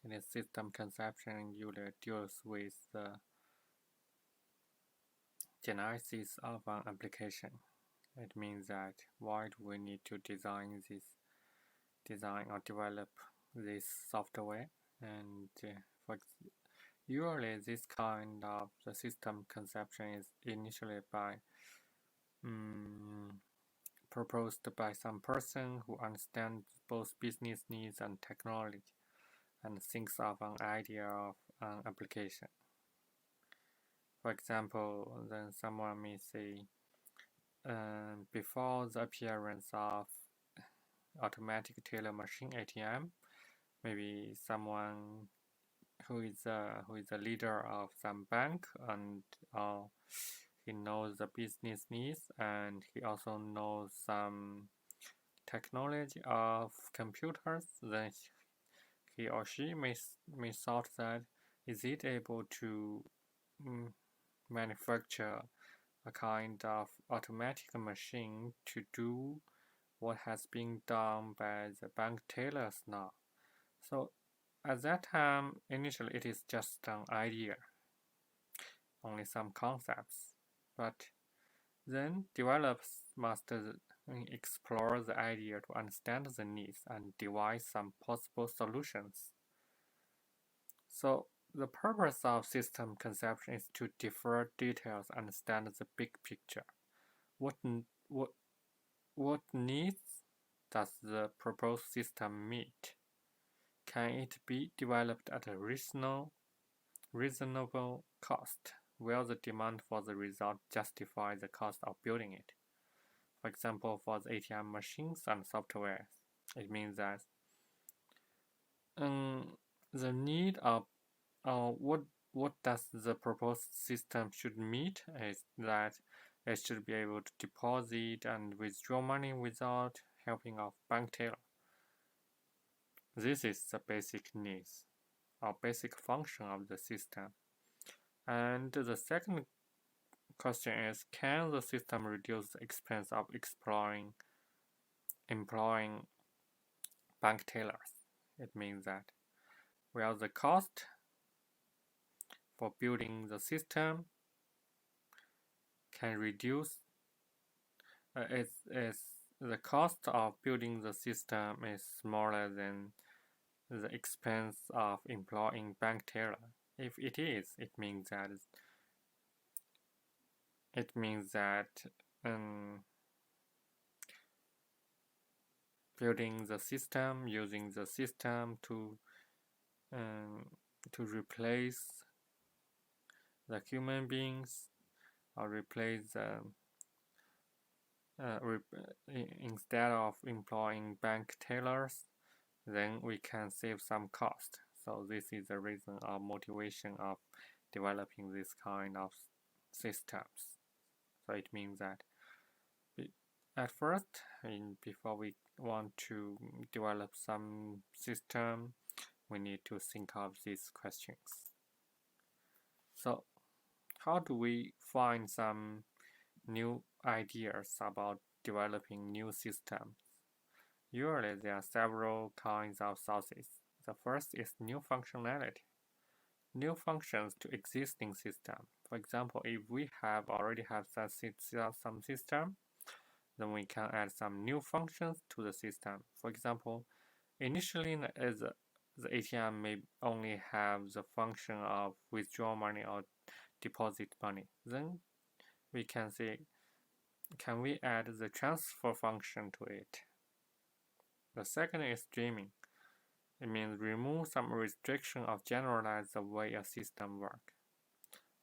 In a system conception, usually deals with the genesis of an application. It means that why do we need to design or develop this software? And usually this kind of the system conception is initially proposed by some person who understands both business needs and technology and thinks of an idea of an application. For example, then someone may say, before the appearance of automatic teller machine ATM, maybe someone who is a leader of some bank and he knows the business needs and he also knows some technology of computers, then he or she may thought that is it able to manufacture a kind of automatic machine to do what has been done by the bank tellers now. So at that time, initially it is just an idea, only some concepts, but then developers must explore the idea to understand the needs and devise some possible solutions. So the purpose of system conception is to defer details, understand the big picture. What needs does the proposed system meet? Can it be developed at a reasonable cost? Will the demand for the result justify the cost of building it? For example, for the ATM machines and software, it means that the need of what does the proposed system should meet is that it should be able to deposit and withdraw money without helping of bank teller. This is the basic needs or basic function of the system. And the second question is, can the system reduce the expense of employing bank tellers? It means that, well, the cost for building the system can reduce. The cost of building the system is smaller than the expense of employing bank teller. If it is, it means that building the system, using the system to replace the human beings or replace instead of employing bank tellers, then we can save some cost. So this is the reason or motivation of developing this kind of systems. So it means that at first, before we want to develop some system, we need to think of these questions. So how do we find some new ideas about developing new systems? Usually there are several kinds of sources. The first is new functionality. New functions to existing system. For example, if we already have some system, then we can add some new functions to the system. For example, initially the ATM may only have the function of withdraw money or deposit money. Then we can say, can we add the transfer function to it? The second is streaming. It means remove some restriction or generalize the way a system works.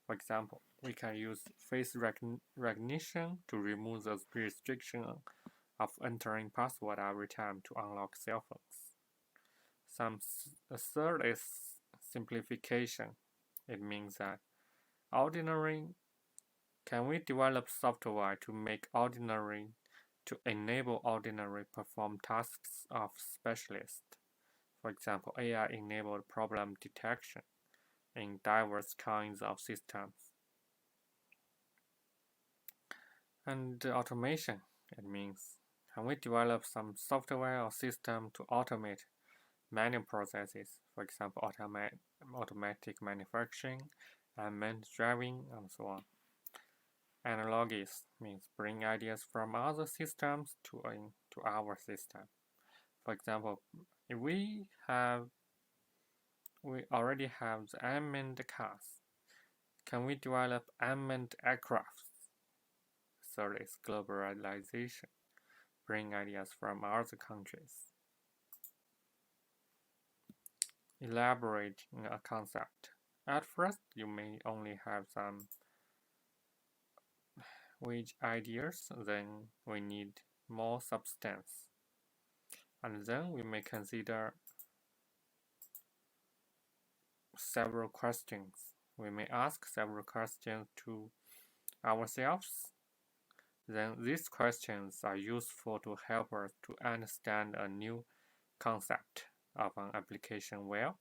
For example, we can use face recognition to remove the restriction of entering password every time to unlock cell phones. The third is simplification. It means that can we develop software to enable ordinary perform tasks of specialists? For example, AI-enabled problem detection in diverse kinds of systems. And automation, it means, can we develop some software or system to automate manual processes, for example, automatic manufacturing, unmanned driving, and so on. Analogies means bring ideas from other systems to our system. For example, if we already have the unmanned cars, can we develop unmanned aircraft? Third is globalization. Bring ideas from other countries. Elaborating a concept. At first, you may only have some vague ideas, then we need more substance. And then we may consider several questions. We may ask several questions to ourselves. Then these questions are useful to help us to understand a new concept of an application well.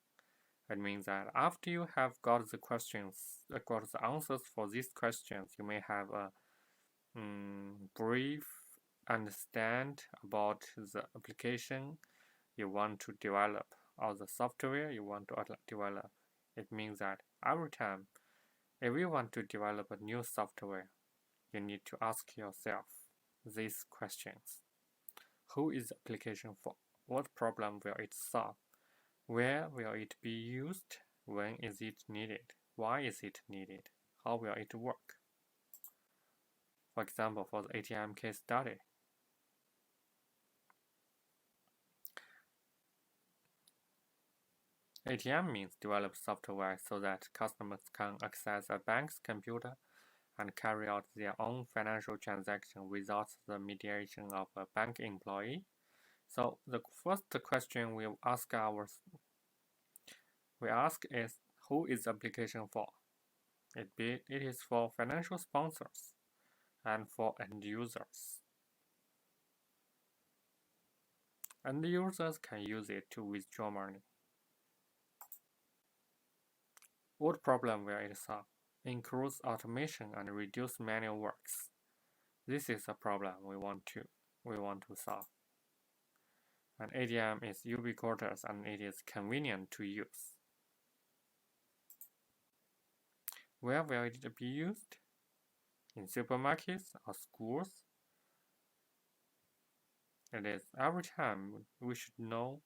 It means that after you have got the answers for these questions, you may have a brief understand about the application you want to develop or the software you want to develop. It means that every time, if you want to develop a new software, you need to ask yourself these questions. Who is the application for? What problem will it solve? Where will it be used? When is it needed? Why is it needed? How will it work? For example, for the ATM case study, ATM means develop software so that customers can access a bank's computer and carry out their own financial transaction without the mediation of a bank employee. So the first question we ask is, who is the application for? It is for financial sponsors and for end users. End users can use it to withdraw money. What problem will it solve? Increase automation and reduce manual works. This is a problem we want to solve. An ATM is ubiquitous and it is convenient to use. Where will it be used? In supermarkets or schools? It is every time we should know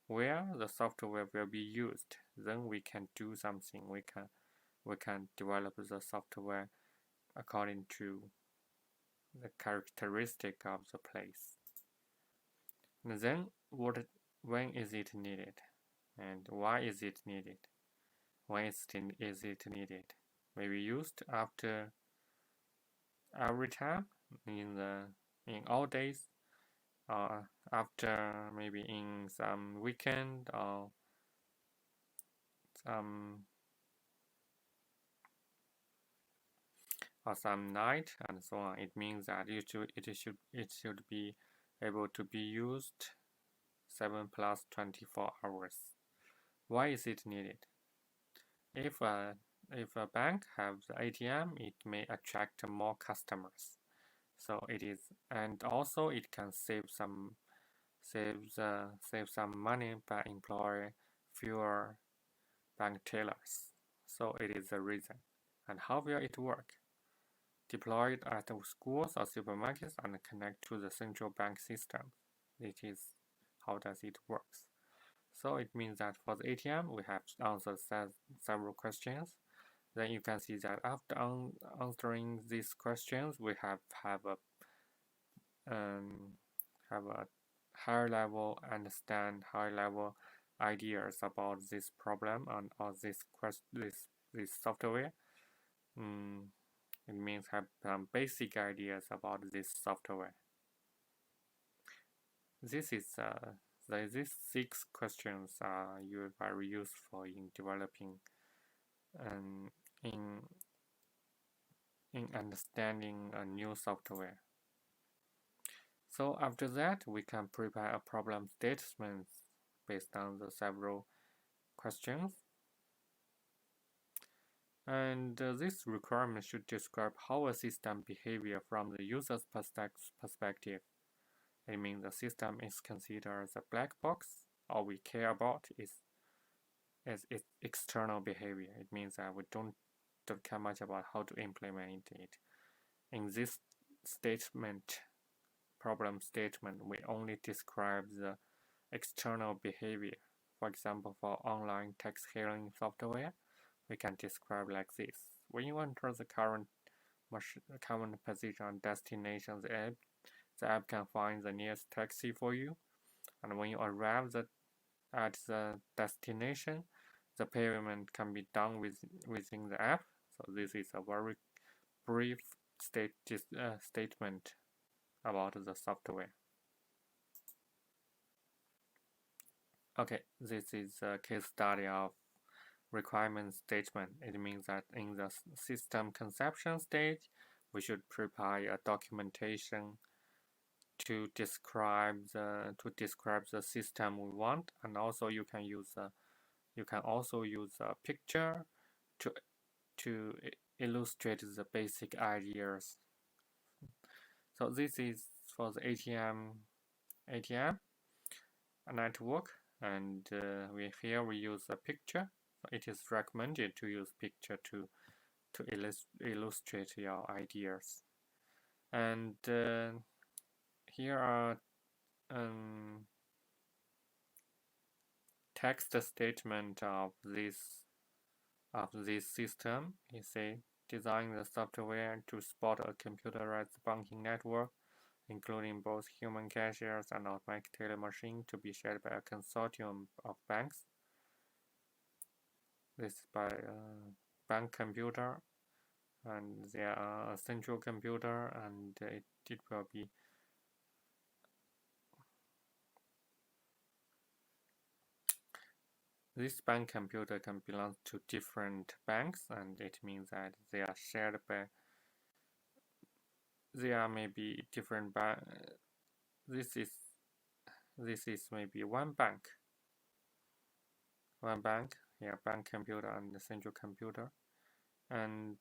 where the software will be used. Then we can do something. We can develop the software according to the characteristic of the place. And then when is it needed? And why is it needed? When is it needed? Maybe used after every time in all days, or after maybe in some weekend or some night and so on. It means that it should be able to be used 7 plus 24 hours. Why is it needed? If a bank has the ATM, it may attract more customers. So it is, and also it can save some money by employing fewer bank tellers. So it is the reason. And how will it work? Deployed at schools or supermarkets and connect to the central bank system. It is how does it works. So it means that for the ATM, we have answered several questions. Then you can see that after answering these questions, we have a higher level ideas about this problem and or this software. It means have some basic ideas about this software. These 6 questions are very useful in developing and in understanding a new software. So after that, we can prepare a problem statement based on the several questions. And this requirement should describe how a system behavior from the user's perspective. It means the system is considered as a black box all we care about is its external behavior. It means that we don't care much about how to implement it. In this problem statement, we only describe the external behavior. For example, for online text hearing software, we can describe like this. When you enter the current position on destination, the app can find the nearest taxi for you. And when you arrive at the destination, the payment can be done within the app. So this is a very brief statement about the software. Okay, this is a case study of requirement statement. It means that in the system conception stage, we should prepare a documentation to describe the system we want, and also you can also use a picture to illustrate the basic ideas. So this is for the ATM network, and here we use a picture. It is recommended to use picture to illustrate your ideas. And here are text statement of this system. You say, design the software to support a computerized banking network, including both human cashiers and automatic teller machine, to be shared by a consortium of banks. This is by a bank computer, and there are a central computer, and it will be this bank computer can belong to different banks, and it means that they are shared by there may be different this is maybe one bank here, bank computer and the central computer, and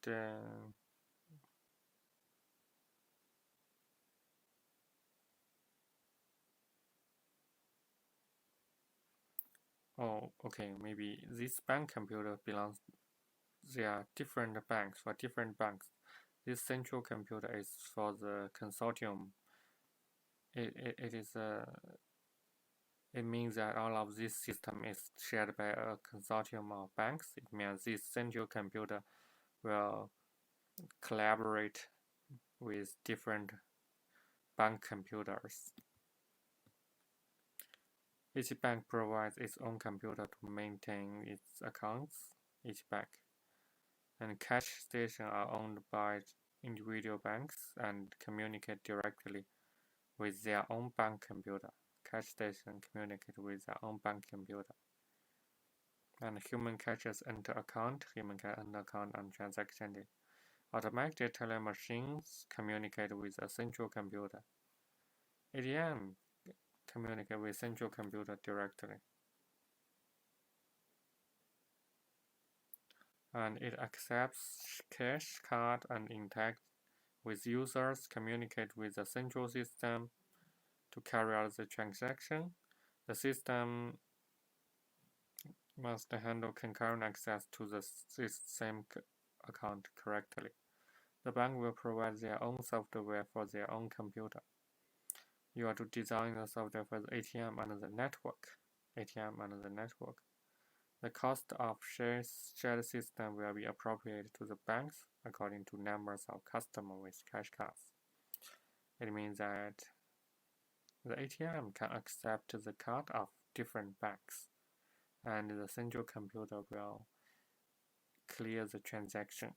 oh, okay, maybe this bank computer belongs, there are different banks for different banks. This central computer is for the consortium. It means that all of this system is shared by a consortium of banks. It means this central computer will collaborate with different bank computers. Each bank provides its own computer to maintain its accounts, each bank. And cash stations are owned by individual banks and communicate directly with their own bank computer. Cash stations communicate with their own bank computer. And human cashiers enter account, human can enter account and transaction data. Automatic teller machines communicate with a central computer. ATM communicate with central computer directly. And it accepts cash, card, and interact with users, communicate with the central system to carry out the transaction. The system must handle concurrent access to the same account correctly. The bank will provide their own software for their own computer. You are to design the software for the ATM and the network. The cost of shared system will be appropriated to the banks according to numbers of customers with cash cards. It means that the ATM can accept the card of different banks, and the central computer will clear the transaction,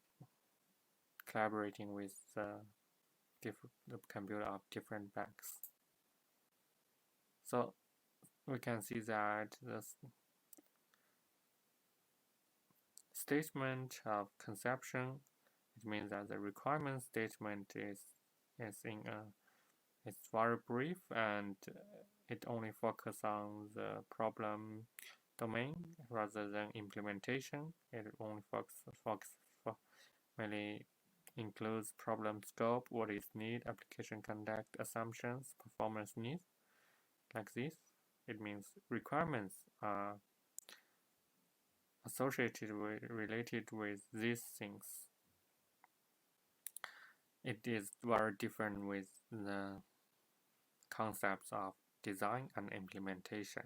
collaborating with the computer of different banks. So we can see that the statement of conception, it means that the requirement statement is it's very brief, and it only focuses on the problem domain rather than implementation. It only mainly includes problem scope, what is needed, application conduct, assumptions, performance needs, like this. It means requirements are related with these things. It is very different with the concepts of design and implementation.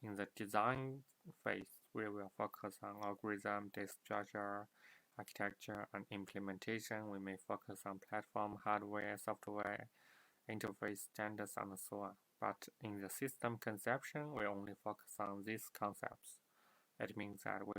In the design phase, we will focus on algorithm, data structure, architecture, and implementation. We may focus on platform, hardware, software, interface standards, and so on. But in the system conception, we only focus on these concepts. It means that we